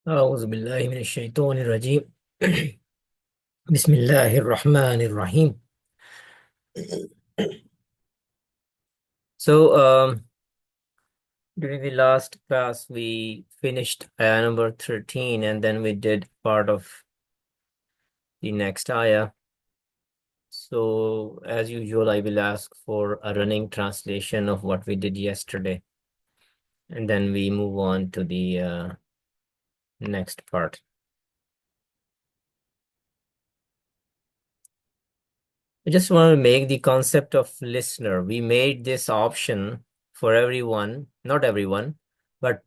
أعوذ بالله من الشيطان الرجيم بسم الله الرحمن الرحيم. So, during the last class, we finished ayah number 13, and then we did part of the next ayah. So, as usual, I will ask for a running translation of what we did yesterday, and then we move on to the next part. I just want to make the concept of listener. We made this option for everyone, not everyone, but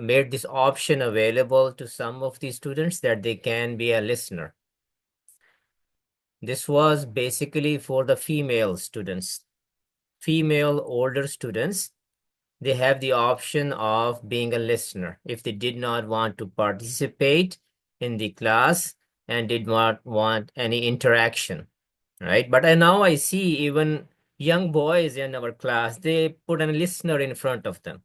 made this option available to some of the students that they can be a listener. This was basically for the female students, female older students. They have the option of being a listener if they did not want to participate in the class and did not want any interaction. Right, but now I see even young boys in our class, they put a listener in front of them.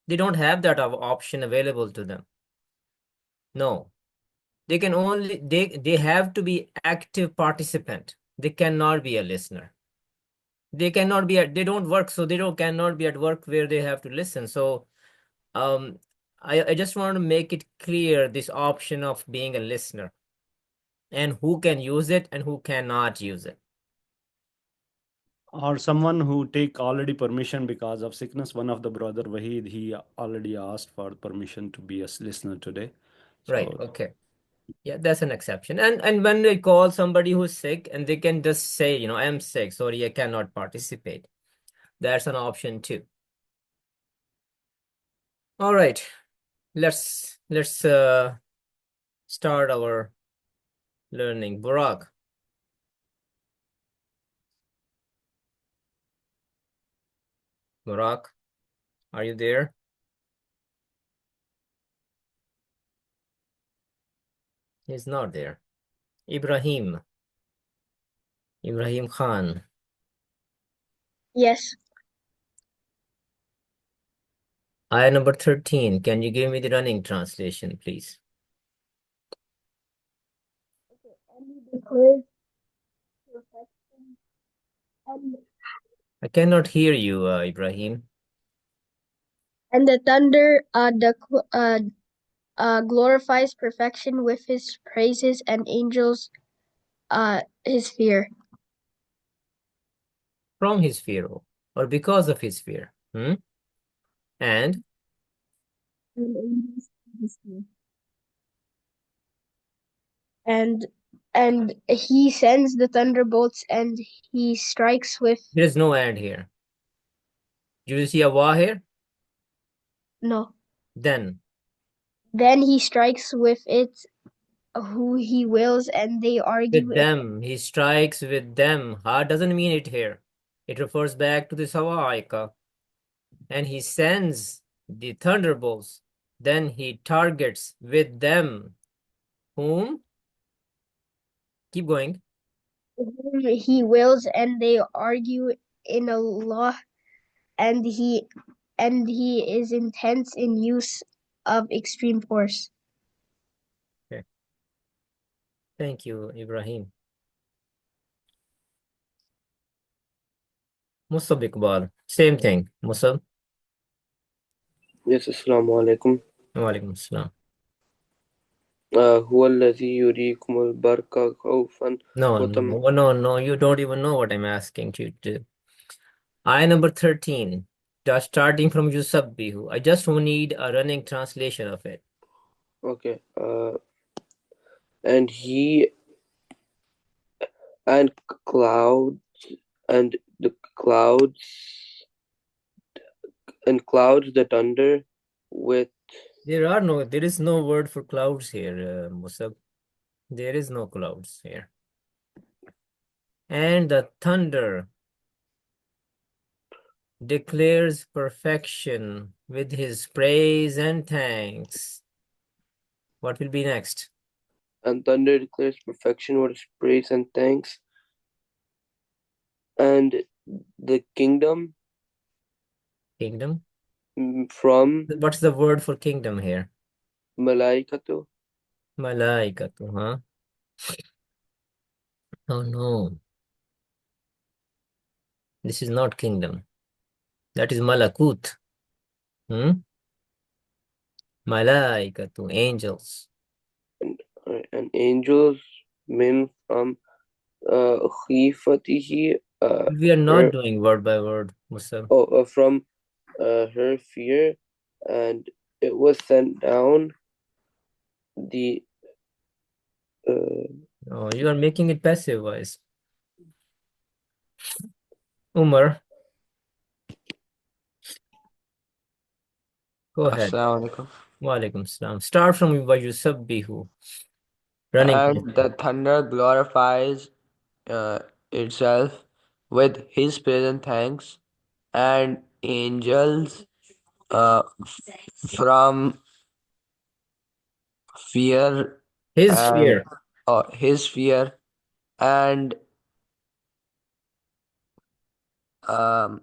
They don't have that option available to them. No, they can only they have to be active participant. They cannot be a listener. They cannot be at, they don't work, so they don't cannot be at work where they have to listen. So um I just want to make it clear this option of being a listener and who can use it and who cannot use it. Or someone who take already permission because of sickness. One of the brother Wahid, he already asked for permission to be a listener today. Right, So okay. Yeah, that's an exception. And when they call somebody who's sick and they can just say, I am sick, sorry, I cannot participate. That's an option too. All right, let's start our learning. Burak, Burak, are you there? He's not there. Ibrahim, Ibrahim Khan. Yes. Ayah number 13. Can you give me the running translation, please? And he declares perfection I cannot hear you, Ibrahim. and the thunder glorifies perfection with his praises and angels his fear. From his fear or because of his fear. And And angels his fear. And he sends the thunderbolts and he strikes with there is no and here. Do you see a wa here? no. Then Then he strikes with it who he wills, and they argue with them, he strikes with them. Ha doesn't mean it here. It refers back to the Sawa'ika. And he sends the thunderbolts. Then he targets with them. Whom? Keep going. whom he wills, and they argue in Allah, and he is intense in use of extreme force. Okay. Thank you, Ibrahim. Musab Iqbal. Same thing. Musab. Yes, Assalamu alaikum. Walaikum assalam. هو الذي يريكم البرق خوفا No, you don't even know what I'm asking you to do. Ayah number 13. Just starting from Yusabbihu. I just need a running translation of it. Okay. And he and clouds and the clouds and clouds the thunder with There is no word for clouds here, Musab. There is no clouds here. And the thunder declares perfection with his praise and thanks. What will be next? and thunder declares perfection with praise and thanks. And the kingdom Kingdom? from What's the word for kingdom here? Malaikatu. Malaikatu, huh? Oh no, this is not kingdom. That is malakut. Hmm? Malaikatu, angels. And angels min from khifatihi, We are not her, doing word by word, Musa. from her fear, and it was sent down the Oh, you are making it passive voice. Umar, go ahead. Assalamu alaikum. Walaikum salam. Start from Wayusabbihu. Running. And the thunder glorifies uh, itself with his present thanks, and angels from fear His and fear. his fear and um,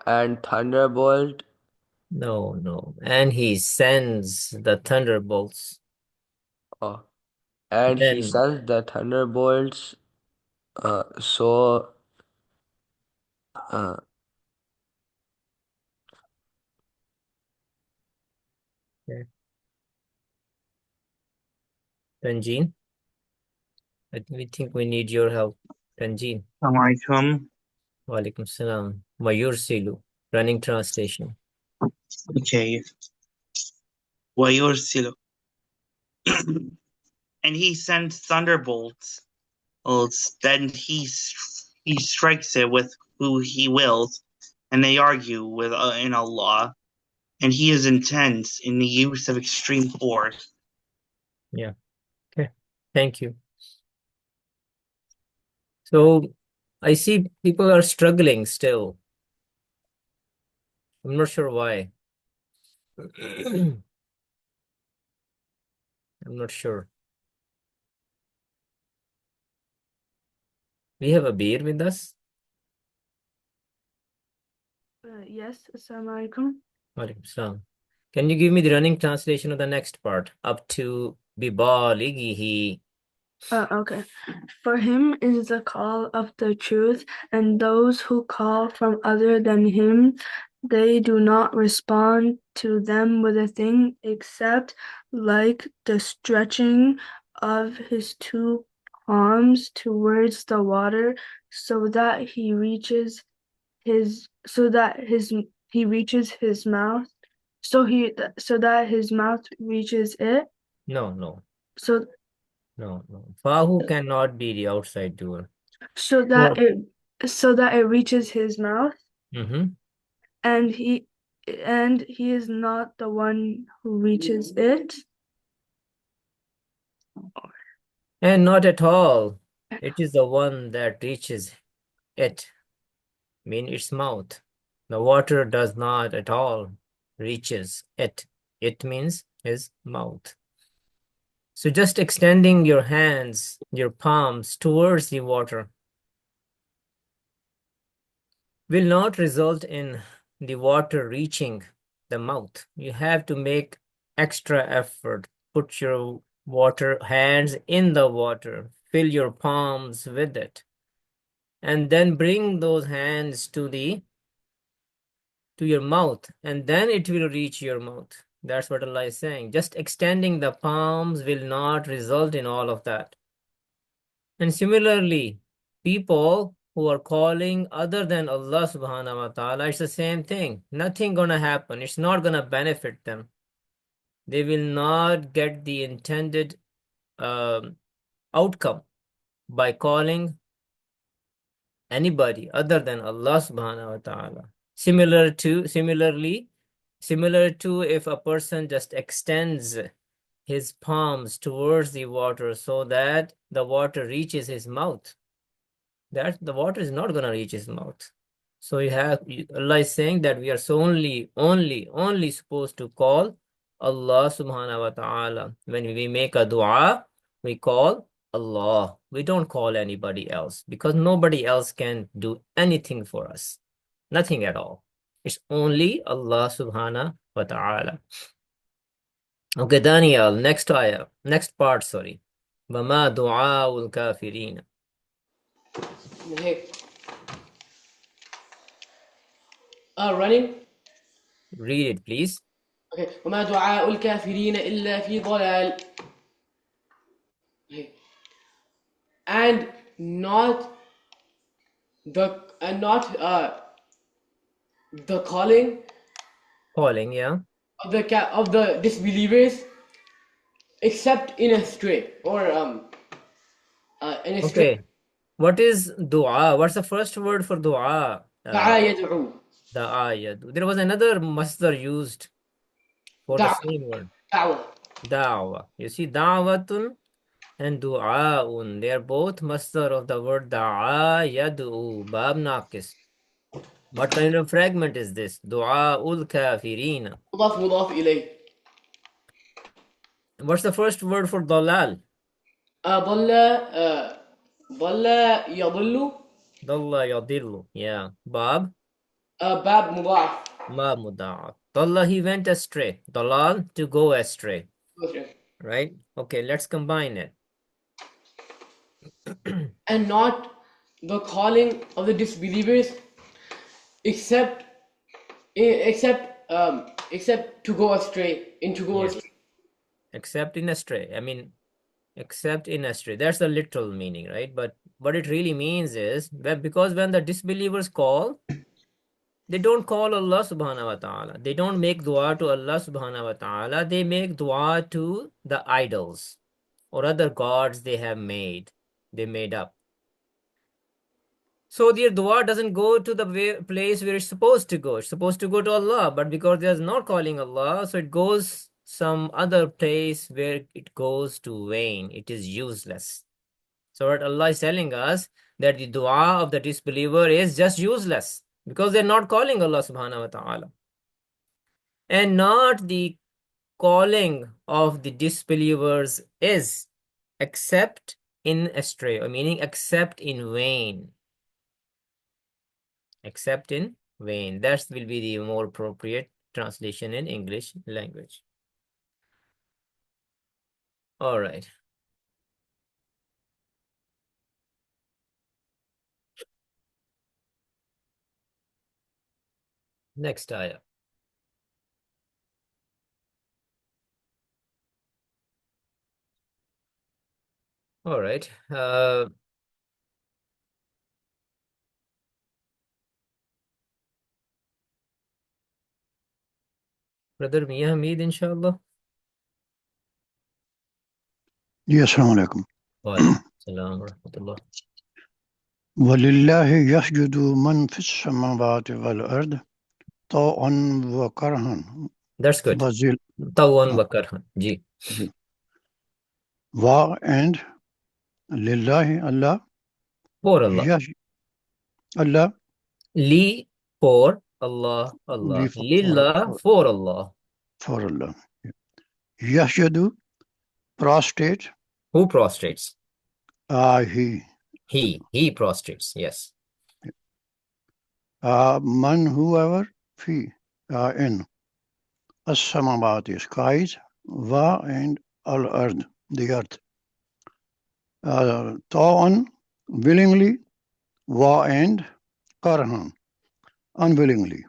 and thunderbolt No. And he sends the thunderbolts. uh, and he Then, sends the thunderbolts so uh, okay. Tanjeen, we think we need your help. Tanjeen. Assalamualaikum. Walaikum salam. Mayursilu. Running translation. Okay. وَيُرْسِلُ And he sends thunderbolts. Then he strikes it with who he wills, and they argue with in Allah. And he is intense in the use of extreme force. Yeah. Okay. Thank you. So I see people are struggling still. I'm not sure why. I'm not sure. We have a beer with us. Yes, Assalamu alaikum. Walaikum salam. Can you give me the running translation of the next part? Up to bibalighihi. Okay. For him is the call of the truth, and those who call from other than him, they do not respond to them with a thing except like the stretching of his two palms towards the water, so that he reaches his mouth, so that his mouth reaches it. No. So No. Fahu cannot be the outside doer. so that it reaches his mouth, Mm-hmm. and he is not the one who reaches it. And not at all. It is the one that reaches it, mean its mouth. The water does not at all reaches it. It means his mouth. So just extending your hands, your palms towards the water will not result in the water reaching the mouth. You have to make extra effort. Put your hands in the water, fill your palms with it, and then bring those hands to your mouth, and then it will reach your mouth. That's what Allah is saying. Just extending the palms will not result in all of that. And similarly, people who are calling other than Allah subhanahu wa ta'ala, it's the same thing. Nothing gonna happen. It's not gonna benefit them. They will not get the intended outcome by calling anybody other than Allah subhanahu wa ta'ala. Similarly, if a person just extends his palms towards the water so that the water reaches his mouth, that the water is not going to reach his mouth. So Allah is saying that we are so only supposed to call Allah subhanahu wa ta'ala. When we make a dua, we call Allah. We don't call anybody else because nobody else can do anything for us. Nothing at all. It's only Allah subhanahu wa ta'ala. Okay, Daniel, next ayah, next part, sorry. وَمَا دُعَاءُ الْكَافِرِينَ. هيك running. Read it, please. Okay. وما دعاء الكافرين إلا في ضلال. Okay. And not the calling Calling, yeah. of the disbelievers except in a stray or in a stray. Okay. What is dua? What's the first word for dua? دعا يدعو. Da'ayad. There was another masdar used for the same word. دعوة. Da'wa. You see, da'watun and du'aun. They are both masdar of the word da'a yad'u. Bab naqis. What kind of fragment is this? Du'a'ul kafirina. مضاف إليه. What's the first word for dalal? ضل يضل. Dalla yadillu. Yeah. Bab? باب مضاعف. Ma muda'af. Dalla, he went astray. Dalal, to go astray. Right? Okay, let's combine it. And not the calling of the disbelievers except to go astray, Yes. Except in astray. I mean, except in astray. That's the literal meaning, right? But what it really means is that because when the disbelievers call, they don't call Allah subhanahu wa ta'ala. They don't make dua to Allah subhanahu wa ta'ala. They make dua to the idols or other gods they have made. They made up. So their dua doesn't go to the place where it's supposed to go. It's supposed to go to Allah, but because they're not calling Allah, so it goes some other place where it goes to vain. It is useless. So what Allah is telling us, that the dua of the disbeliever is just useless because they're not calling Allah subhanahu wa ta'ala. And not the calling of the disbelievers is except in astray, or meaning except in vain. Except in vain. That will be the more appropriate translation in English language. All right. Next ayah. All right. Brother Mia Hamid, inshallah. Yes, assalamu alaikum. Wa alaikum salam wa rahmatullah. وَلِلَّهِ يَسْجُدُ مَنْ فِي السَّمَاوَاتِ وَالْأَرْضِ طَوْعًا وَكَرْهًا. That's good. Tawan wa karhan. Ji. Wa and lillahi, Allah. For Allah. Yes, Allah. Li, for Allah, Allah. Lillah, for Allah. For Allah. Yasjudu, prostrate. Who prostrates? He. He prostrates, yes. Man, whoever, fi, in. As-samawati, skies. Wa and al-ard, the earth. Ta'an, willingly. Wa and karhan, unwillingly.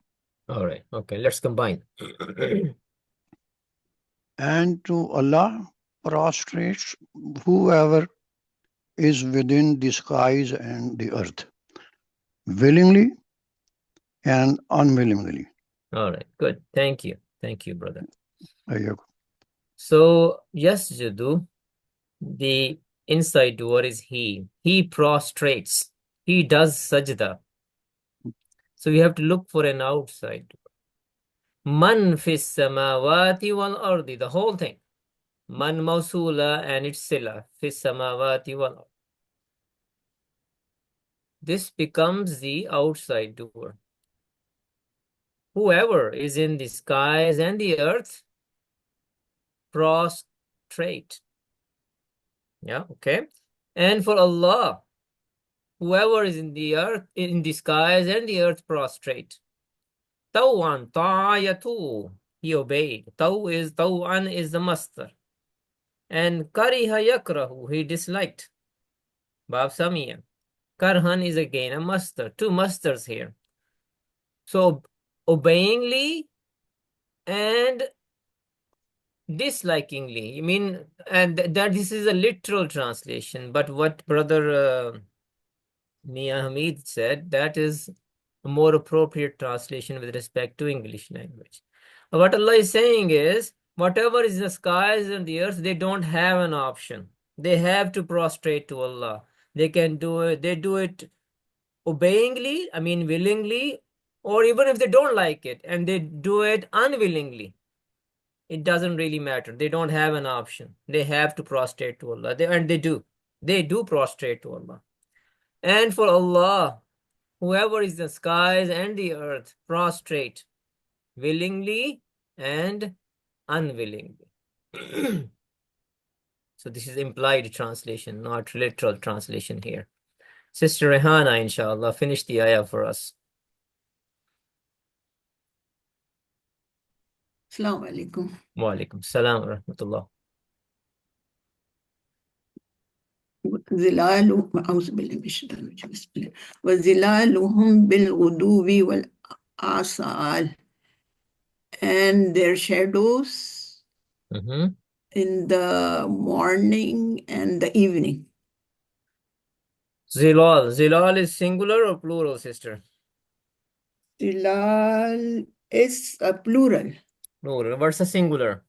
All right. Okay, let's combine. And to Allah prostrates whoever is within the skies and the earth, willingly and unwillingly. All right, good. Thank you. Thank you, brother. Ayyakum. So, yes, Jadu, the inside word is he. He prostrates. He does sajda. So, we have to look for an outside. Man fis samawati wal ardi, the whole thing. Man mausula and its sila, fis samawati wal ardi. This becomes the outside door. Whoever is in the skies and the earth, prostrate. Yeah, okay. And for Allah, whoever is in the earth, in the skies and the earth prostrate. Taw'an, ta'ayatu, he obeyed. Taw'an is the master. And kariha yakrahu, he disliked. Bab Samiya. Karhan is again a master. Two masters here. So obeyingly and dislikingly. I mean, and that this is a literal translation. But what brother Mia Hamid said, that is a more appropriate translation with respect to English language. What Allah is saying is, whatever is in the skies and the earth, they don't have an option. They have to prostrate to Allah. They can do it. They do it obeyingly, I mean willingly, or even if they don't like it and they do it unwillingly. It doesn't really matter. They don't have an option. They have to prostrate to Allah. And they do. They do prostrate to Allah. And for Allah, whoever is the skies and the earth, prostrate willingly and unwillingly. So this is implied translation, not literal translation here. Sister Rehana, inshallah, finish the ayah for us. Assalamu alaikum. Wa alaikum salam wa rahmatullah. أعوذ بالله من الشيطان الرجيم بسم الله وظلالهم بالغدو والآصال, and their shadows in the morning and the evening. Zilal is singular or plural, sister? Zilal is a plural. Plural. What's the singular?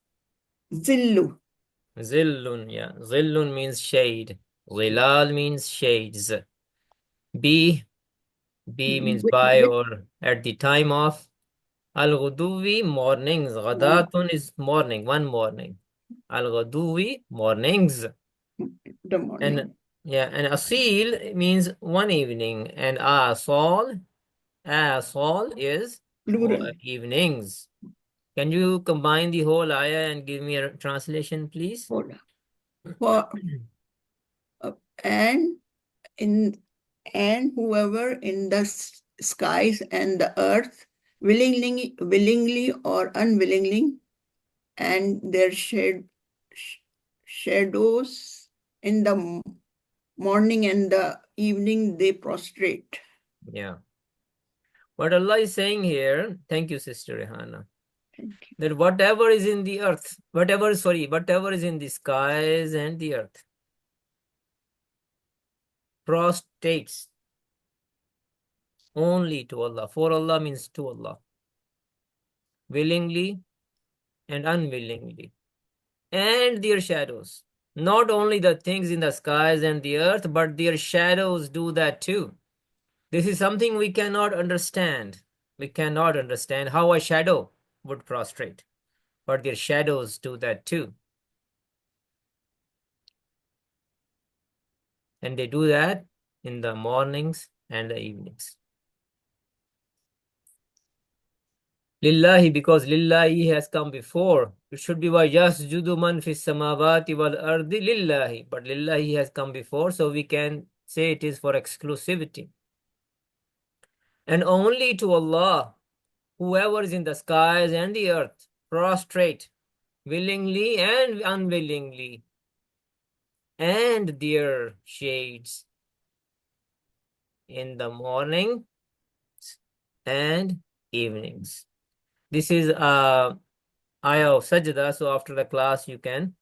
Zillu. Zillun, yeah. Zillun means shade. Zilal means shades. B means by or at the time of. Al-Ghuduwi, mornings. Ghadatun is morning, one morning. Al-Ghuduwi, mornings. The morning. And yeah, and Asil means one evening. And Asal is plural. Evenings. Can you combine the whole ayah and give me a translation, please? Hold on. And whoever in the skies and the earth, willingly or unwillingly, and their shadows in the morning and the evening, they prostrate. Yeah. What Allah is saying here, thank you, Sister Rehana, that whatever is in the earth, whatever is in the skies and the earth, prostrates only to Allah. For Allah means to Allah. Willingly and unwillingly. And their shadows. Not only the things in the skies and the earth, but their shadows do that too. This is something we cannot understand. We cannot understand how a shadow would prostrate. But their shadows do that too. And they do that in the mornings and the evenings. Lillahi, because Lillahi has come before. It should be وَيَسْجُدُ مَنْ فِي السَّمَاوَاتِ وَالْأَرْضِ Lillahi. But Lillahi has come before, so we can say it is for exclusivity. And only to Allah, whoever is in the skies and the earth, prostrate willingly and unwillingly, and their shades in the morning and evenings. This is ayah of sajda, so after the class you can,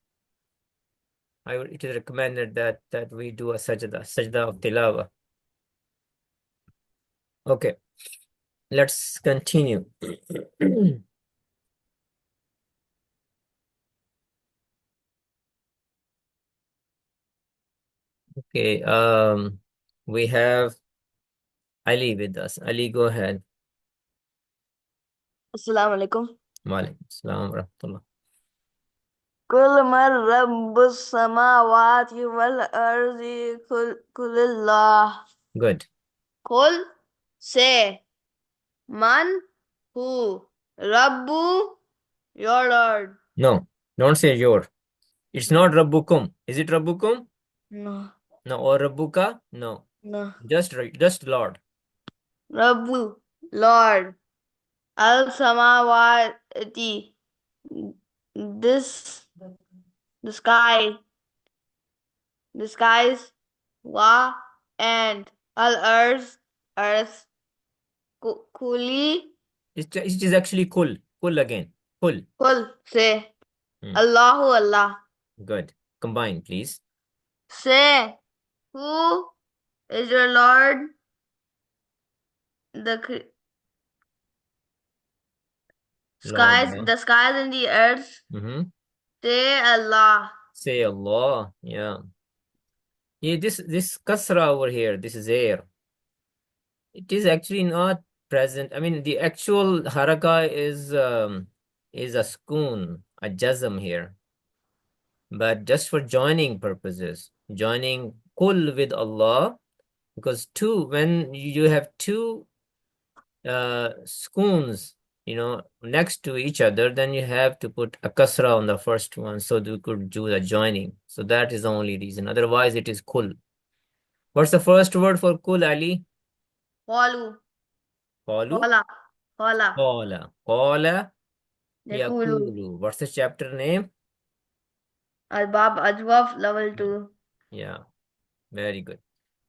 it is recommended that we do a sajda of tilawa. Okay, let's continue. Okay, we have Ali with us. Ali, go ahead. Assalamu alaikum. Wa alaikum assalam wa rahmatullah. Kul man rabbus samawati wal ardi kulillah. Good. Kul, say, man, who, Rabbu, your Lord. No, don't say your. It's not Rabbukum. Is it Rabbukum? No. No, or Rabbuka? No. No. Just Lord. Rabbu, Lord. Al-samawati. This, the sky. The skies. Wa. And al-earth. Earth. Kuli. It is actually Kul. Kul again. Kul. Kul. Say. Hmm. Allahu Allah. Good. Combine, please. Say. Who is your Lord? The Lord, skies, the skies and the earth. Say Allah. Say Allah. Yeah. Yeah, this kasra over here, this is air. It is actually not present. I mean, the actual haraka is a sukoon, a jazm here. But just for joining purposes, joining kul with Allah, because when you have two sukoons, next to each other, then you have to put a kasra on the first one so that we could do the joining. So that is the only reason. Otherwise, it is kul. What's the first word for kul, Ali? Qalu. Qalu? Qala. Qala. Qala. Qala Yaqulu. yaqulu. What's the chapter name? Al-Bab Ajwaf, level 2. Yeah, very good.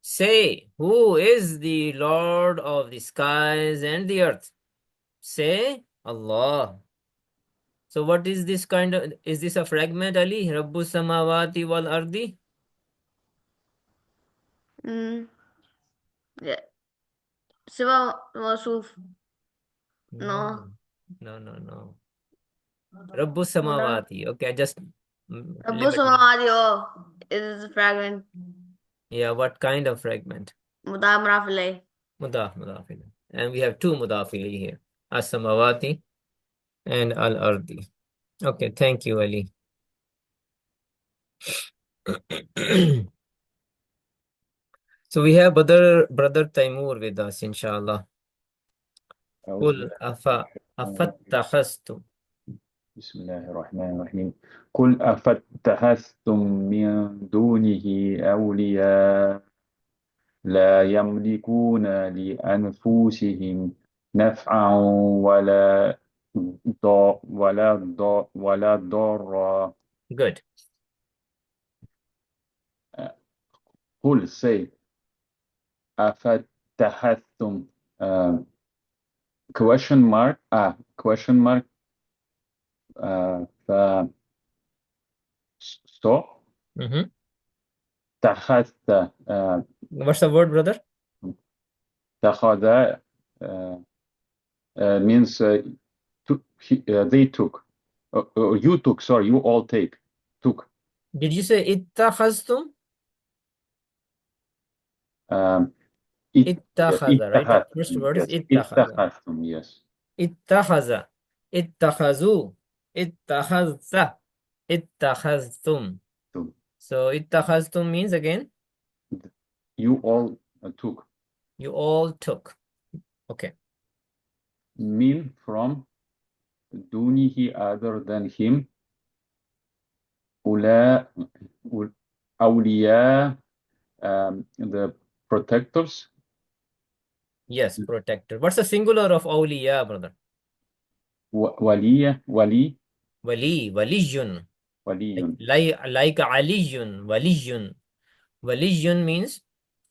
Say, who is the Lord of the skies and the earth? Say, Allah. So what is this is this a fragment, Ali? Rabbu samawati wal ardi? Yeah. Siva Masuf. No. No. Rabbu samawati. Okay, just Rabbu limit. Samawati, it is a fragment. Yeah, what kind of fragment? Mudaf Mudaf. Mudaf. And we have two mudafili here. As-samawati and al-ardi. Okay, thank you, Ali. So we have brother Taimur with us, inshallah. قل أفتخذتم بسم الله الرحمن الرحيم قل أفتخذتم من دونه أولياء لا يملكون لأنفسهم نفعا ولا ضرا. Good. قل say أفتخذتم question mark so تخذت What's the word, brother? تخذ means they took. You took, sorry, you all took. Did you say ittakhaztum? Ittakhadha, right? The first word is ittakhadha. Ittakhaztum, yes. Ittakhadha. Ittakhazu. Ittakhadha. Ittakhaztum. So ittakhaztum means again? You all took. You all took. Okay. Min from dunihi, other than him. Awliya, the protectors. Yes, protector. What's the singular of awliya, brother? Wali. Waliyun. Waliyun. Like aliyun. Waliyun. Waliyun means,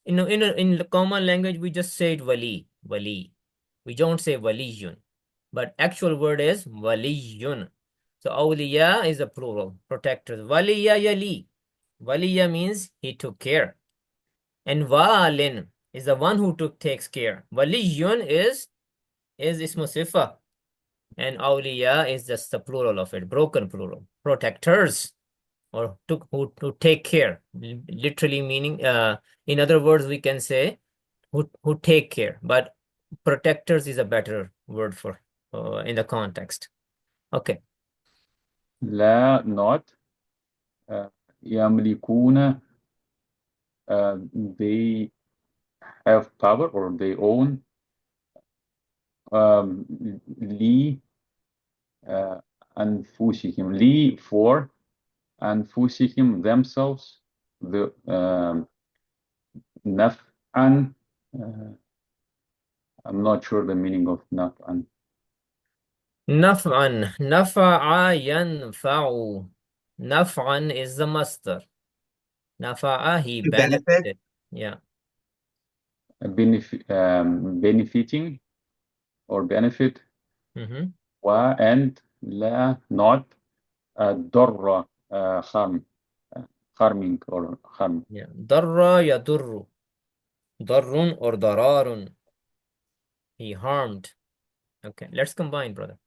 in the common language, we just say it wali. We don't say waliyun. But actual word is waliyun. So awliya is a plural, protectors. Waliya yali. Waliya means he took care. And walin is the one who takes care. Waliyun is ismu sifa. And awliya is just the plural of it, broken plural. Protectors, or who take care. Literally meaning, in other words, we can say who take care. But protectors is a better word for in the context. Okay. La, not. Yamlikuna, they have power or they own. Li, anfusihim. Li, for anfusihim, themselves. The naf'an. I'm not sure the meaning of naf'an. Naf'an. Nafa'a yanfa'u. Naf'an is the master. Nafa'a, he To benefit. benefited. Yeah. Benefiting or benefit. Mm-hmm. And la, not darra, harming or harm. Yeah. Darra yadurru. Darrun or dararun. He harmed. Okay, let's combine, brother.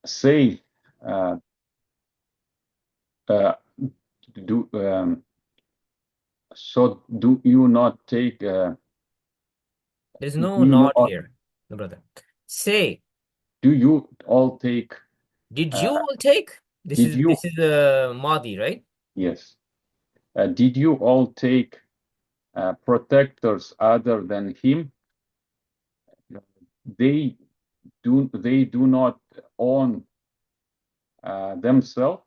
Say, so do you not take? There's no not here, brother. Say. Do you all take? Did you all take? This is Madi, right? Yes. Did you all take protectors other than him? They do not own themselves.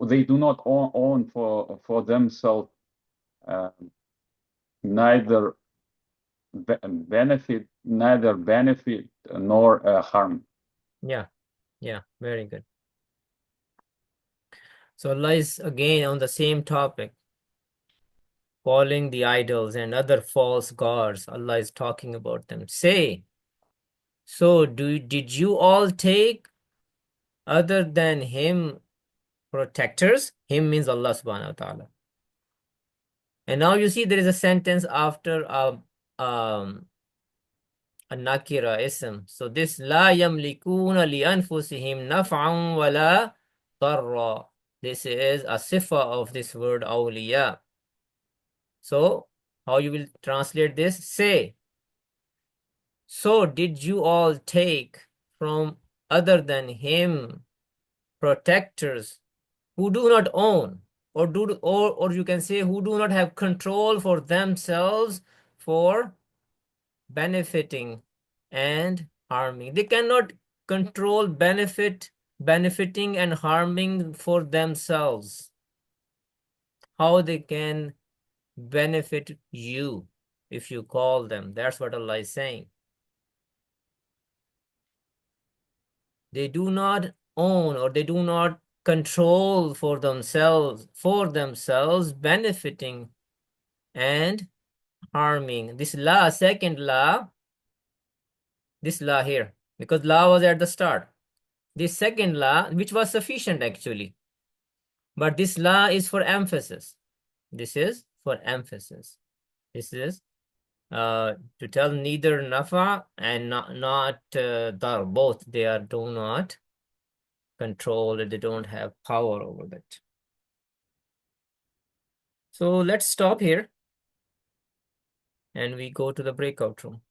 They do not own for themselves neither benefit nor harm. Yeah, very good. So Allah is again on the same topic, calling the idols and other false gods. Allah is talking about them. Say, so did you all take other than him protectors? Him means Allah subhanahu wa ta'ala. And now you see there is a sentence after a nakira ism. So this la yamlikuna li anfusihim naf'an wala darra. This is a sifa of this word awliya. So how you will translate this? Say, so did you all take from other than him protectors who do not own, or you can say who do not have control for themselves for benefiting and harming. They cannot control benefiting and harming for themselves. How they can benefit you if you call them? That's what Allah is saying. They do not own or they do not control for themselves benefiting and harming. This la, second la, this la here, because la was at the start. This second la, which was sufficient actually, but this la is for emphasis. This is for emphasis. This is to tell neither nafa and not dar. Both they do not control it. They don't have power over that. So let's stop here and we go to the breakout room.